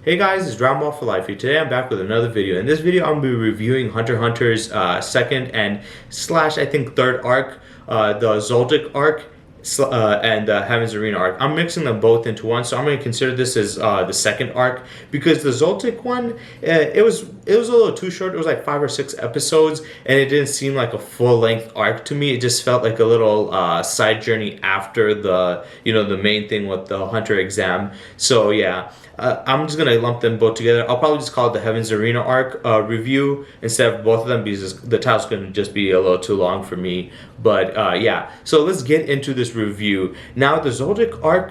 Hey guys, it's Dragon Ball for Life here. Today I'm back with another video. In this video, I'm going to be reviewing Hunter x Hunter's second and slash I think third arc, the Zoldyck arc, and the Heaven's Arena arc. I'm mixing them both into one, so I'm going to consider this as the second arc because the Zoldyck one, it was a little too short. It was like 5 or 6 episodes, and it didn't seem like a full length arc to me. It just felt like a little side journey after the main thing with the Hunter exam. So yeah. I'm just gonna lump them both together. I'll probably just call it the Heaven's Arena arc review instead of both of them because the title's gonna just be a little too long for me. But yeah, so let's get into this review. Now the Zoldyck arc,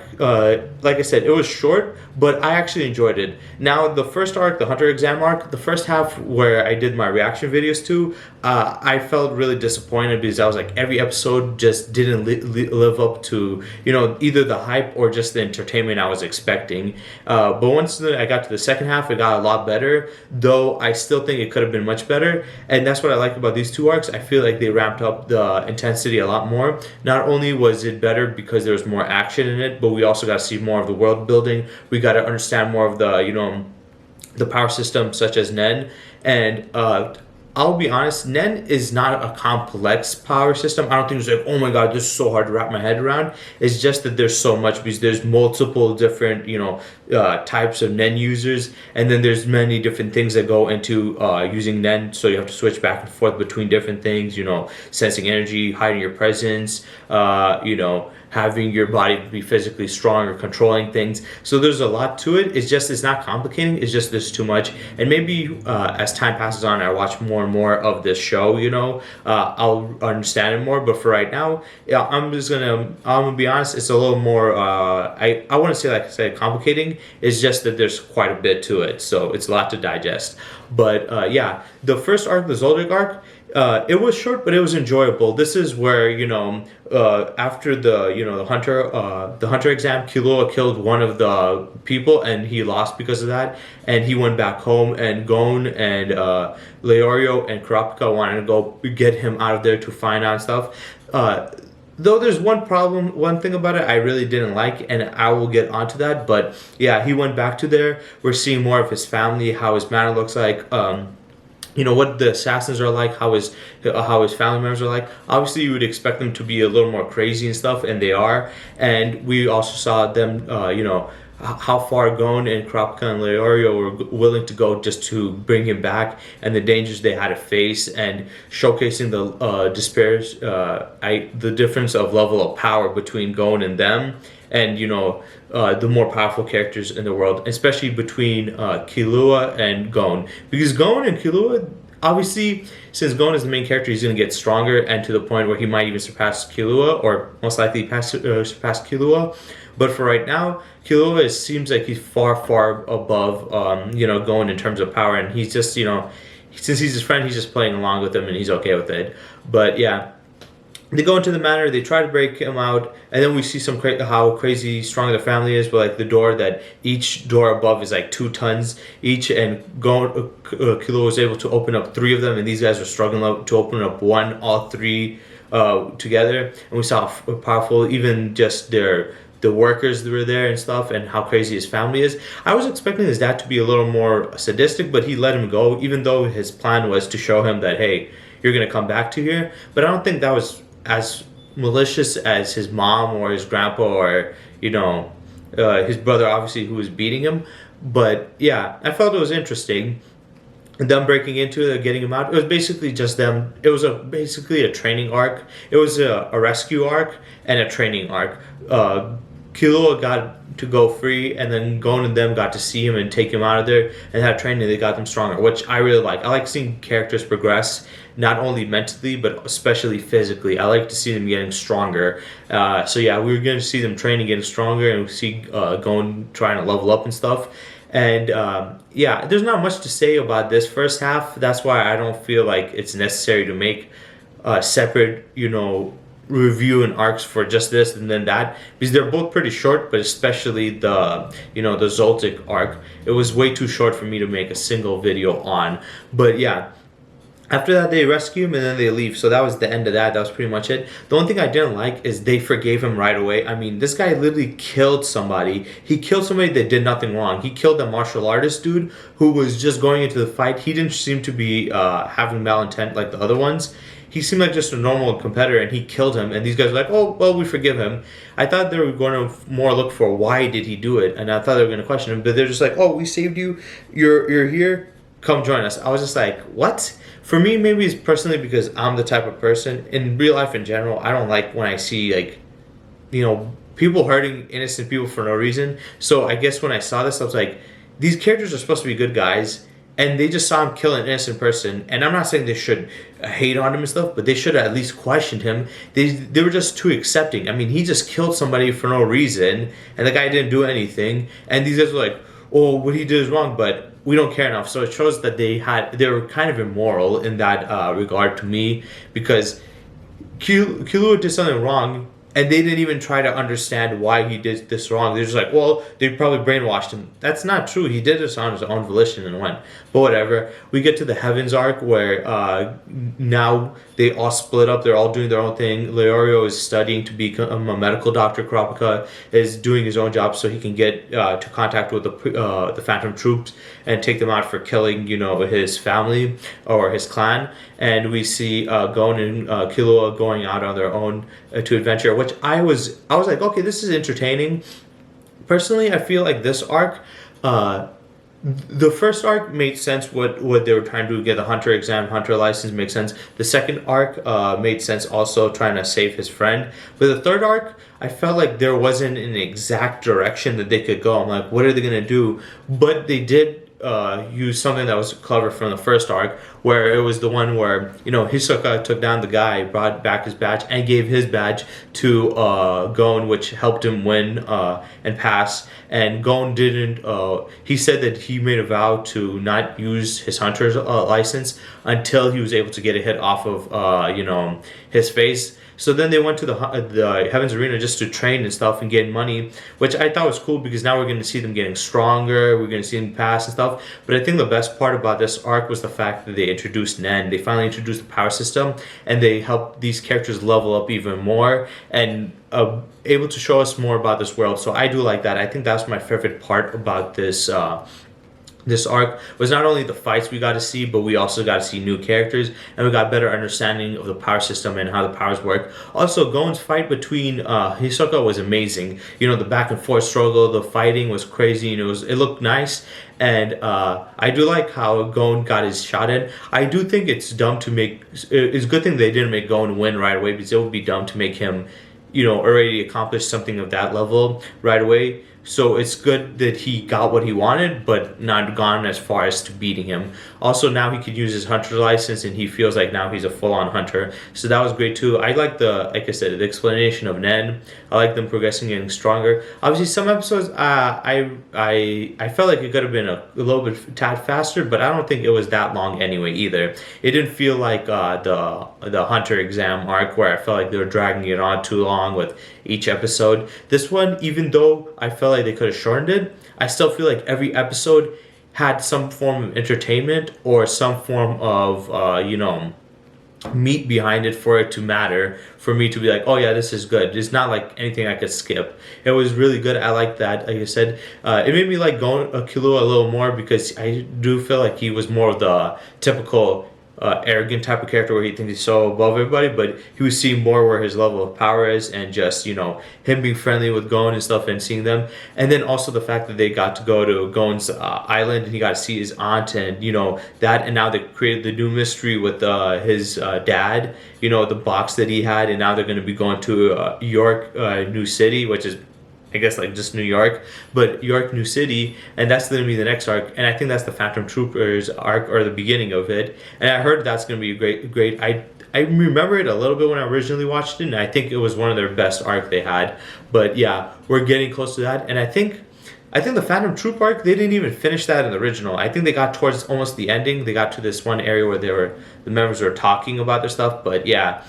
like I said, it was short, but I actually enjoyed it. Now the first arc, the Hunter exam arc, the first half where I did my reaction videos to, I felt really disappointed because I was like every episode just didn't live up to either the hype or just the entertainment I was expecting. But once I got to the second half, it got a lot better, though I still think it could have been much better. And that's what I like about these two arcs. I feel like they ramped up the intensity a lot more. Not only was it better because there was more action in it, but we also got to see more of the world building. We got to understand more of the power system, such as Nen. And I'll be honest, Nen is not a complex power system. I don't think it's like, oh my god, this is so hard to wrap my head around. It's just that there's so much because there's multiple different, types of Nen users, and then there's many different things that go into using Nen. So you have to switch back and forth between different things. Sensing energy, hiding your presence. Having your body be physically strong or controlling things. So there's a lot to it. It's not complicating. It's just there's too much. And maybe as time passes on, I watch more and more of this show. I'll understand it more. But for right now, yeah, I'm gonna be honest. It's a little more. I wouldn't say, like I said, complicating. It's just that there's quite a bit to it. So it's a lot to digest. But yeah, the first arc, the Zoldyck arc. It was short, but it was enjoyable. This is where after the Hunter exam, Killua killed one of the people, and he lost because of that. And he went back home, and Gon and Leorio and Kurapika wanted to go get him out of there to find out stuff. Though there's one thing about it I really didn't like, and I will get onto that. But yeah, he went back to there. We're seeing more of his family, how his manor looks like. What the assassins are like, how his family members are like. Obviously, you would expect them to be a little more crazy and stuff, and they are. And we also saw them, how far Gon and Kurapika and Leorio were willing to go just to bring him back, and the dangers they had to face, and showcasing the difference of level of power between Gon and them, and the more powerful characters in the world, especially between Killua and Gon, because Gon and Killua, obviously, since Gon is the main character, he's going to get stronger, and to the point where he might even surpass Killua, or most likely surpass Killua. But for right now, Killua seems like he's far above Gon in terms of power, and he's just since he's his friend, he's just playing along with him, and he's okay with it. But yeah. They go into the manor, they try to break him out, and then we see how crazy strong the family is. But like the door, that each door above is like 2 tons each, and Killua was able to open up 3 of them, and these guys were struggling to open up all 3 together. And we saw how powerful even just the workers that were there and stuff, and how crazy his family is. I was expecting his dad to be a little more sadistic, but he let him go, even though his plan was to show him that, hey, you're gonna come back to here. But I don't think that was as malicious as his mom or his grandpa or his brother, obviously, who was beating him. But yeah, I felt it was interesting. Them breaking into it, getting him out. It was basically just them. It was basically a training arc. It was a rescue arc and a training arc. Killua got to go free, and then Gon and them got to see him and take him out of there and have training. They got them stronger, which I really like. I like seeing characters progress, not only mentally but especially physically. I like to see them getting stronger. So yeah, we're going to see them training, getting stronger, and we see Gon trying to level up and stuff. And yeah, there's not much to say about this first half. That's why I don't feel like it's necessary to make separate, review and arcs for just this and then that, because they're both pretty short. But especially the Zoldyck arc, it was way too short for me to make a single video on. But yeah, After that, they rescue him and then they leave. So that was the end of that. That was pretty much it. The only thing I didn't like is they forgave him right away. I mean, this guy literally killed somebody. He killed somebody that did nothing wrong. He killed a martial artist dude who was just going into the fight. He didn't seem to be having malintent like the other ones. He seemed like just a normal competitor, and he killed him. And these guys were like, "Oh, well, we forgive him." I thought they were going to more look for why did he do it, and I thought they were going to question him. But they're just like, "Oh, we saved you. You're here. Come join us." I was just like, "What?" For me, maybe it's personally because I'm the type of person in real life in general. I don't like when I see like, people hurting innocent people for no reason. So I guess when I saw this, I was like, these characters are supposed to be good guys, and they just saw him kill an innocent person. And I'm not saying they should hate on him and stuff, but they should have at least questioned him. They were just too accepting. I mean, he just killed somebody for no reason, and the guy didn't do anything. And these guys were like, "Oh, what he did is wrong," but we don't care enough. So it shows that they were kind of immoral in that regard to me, because Killua did something wrong, and they didn't even try to understand why he did this wrong. They're just like, well, they probably brainwashed him. That's not true. He did this on his own volition and went. But whatever. We get to the Heavens arc where now they all split up. They're all doing their own thing. Leorio is studying to become a medical doctor. Kurapika is doing his own job so he can get to contact with the Phantom Troops and take them out for killing, his family or his clan. And we see Gon and Killua going out on their own to adventure, which I was like, okay, this is entertaining. Personally, I feel like this arc, the first arc made sense. What they were trying to do, get the hunter exam, hunter license, makes sense. The second arc made sense, also trying to save his friend. But the third arc, I felt like there wasn't an exact direction that they could go. I'm like, what are they gonna do? But they did use something that was clever from the first arc, where it was the one where Hisoka took down the guy, brought back his badge, and gave his badge to Gon, which helped him win and pass. And Gon didn't. He said that he made a vow to not use his hunter's license until he was able to get a hit off of his face. So then they went to the Heavens Arena just to train and stuff and get money, which I thought was cool because now we're going to see them getting stronger. We're going to see them pass and stuff. But I think the best part about this arc was the fact that they introduced Nen. They finally introduced the power system, and they helped these characters level up even more and able to show us more about this world. So I do like that. I think that's my favorite part about this arc, was not only the fights we got to see, but we also got to see new characters, and we got better understanding of the power system and how the powers work. Also, Gon's fight between Hisoka was amazing. The back and forth struggle, the fighting was crazy, and it looked nice. And I do like how Gon got his shot in. I do think it's dumb to make. It's a good thing they didn't make Gon win right away, because it would be dumb to make him, already accomplish something of that level right away. So it's good that he got what he wanted, but not gone as far as to beating him. Also, now he could use his hunter license, and he feels like now he's a full-on hunter. So that was great too. I like like I said, the explanation of Nen. I like them progressing, getting stronger. Obviously, some episodes, I felt like it could have been a little bit tad faster, but I don't think it was that long anyway either. It didn't feel like the hunter exam arc, where I felt like they were dragging it on too long with each episode. This one, even though I felt like they could have shortened it, I still feel like every episode had some form of entertainment or some form of meat behind it for it to matter, for me to be like, oh yeah, this is good. It's not like anything I could skip. It was really good. I like that. Like I said, it made me like Killua a little more, because I do feel like he was more of the typical arrogant type of character where he thinks he's so above everybody, but he was seeing more where his level of power is, and just him being friendly with Gon and stuff and seeing them. And then also the fact that they got to go to Gon's island, and he got to see his aunt, and that, and now they created the new mystery with his dad, the box that he had, and now they're going to be going to York New City, which is I guess like just New York, but York New City, and that's going to be the next arc, and I think that's the Phantom Troopers arc, or the beginning of it, and I heard that's going to be great. I remember it a little bit when I originally watched it, and I think it was one of their best arc they had, but yeah, we're getting close to that, and I think the Phantom Troop arc, they didn't even finish that in the original. I think they got towards almost the ending. They got to this one area where the members were talking about their stuff, but yeah,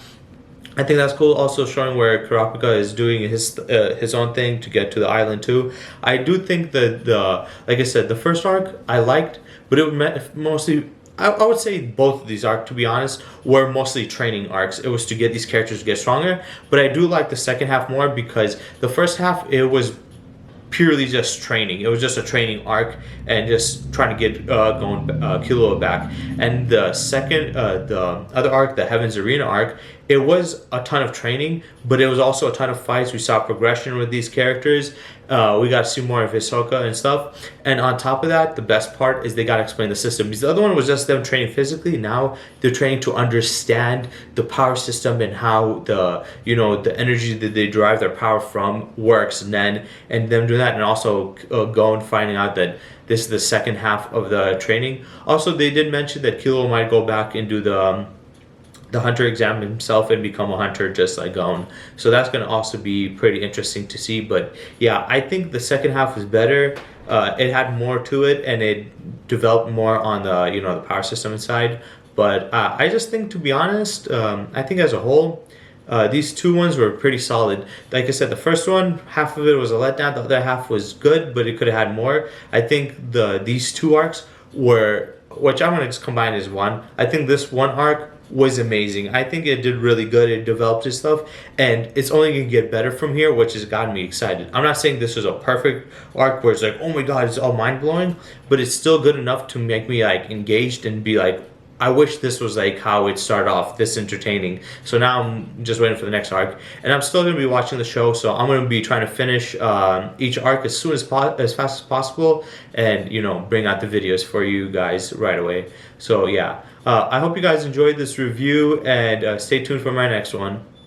I think that's cool. Also showing where Kurapika is doing his own thing to get to the island too. I do think that like I said, the first arc I liked, but it mostly I would say both of these arcs, to be honest, were mostly training arcs. It was to get these characters to get stronger, but I do like the second half more because the first half, it was purely just training. It was just a training arc and just trying to get Killua back. And the second, the other arc, the Heaven's Arena arc, it was a ton of training, but it was also a ton of fights. We saw progression with these characters. We got to see more of Hisoka and stuff. And on top of that, the best part is they got to explain the system. Because the other one was just them training physically. Now they're training to understand the power system and how the energy that they derive their power from works. And them doing that, and also going finding out that this is the second half of the training. Also, they did mention that Killua might go back and do the hunter exam himself and become a hunter just like Gon. So that's going to also be pretty interesting to see. But yeah, I think the second half was better. It had more to it, and it developed more on the the power system inside. But I just think, to be honest, I think as a whole, these two ones were pretty solid. Like I said, the first one, half of it was a letdown. The other half was good, but it could have had more. I think these two arcs were, which I'm going to just combine as one. I think this one arc was amazing. I think it did really good. It developed its stuff, and it's only going to get better from here, which has gotten me excited. I'm not saying this was a perfect arc where it's like, oh my god, it's all mind-blowing, but it's still good enough to make me like engaged and be like, I wish this was like how it started off, this entertaining. So now I'm just waiting for the next arc, and I'm still going to be watching the show. So I'm going to be trying to finish each arc as fast as possible, and bring out the videos for you guys right away. So yeah, I hope you guys enjoyed this review, and stay tuned for my next one.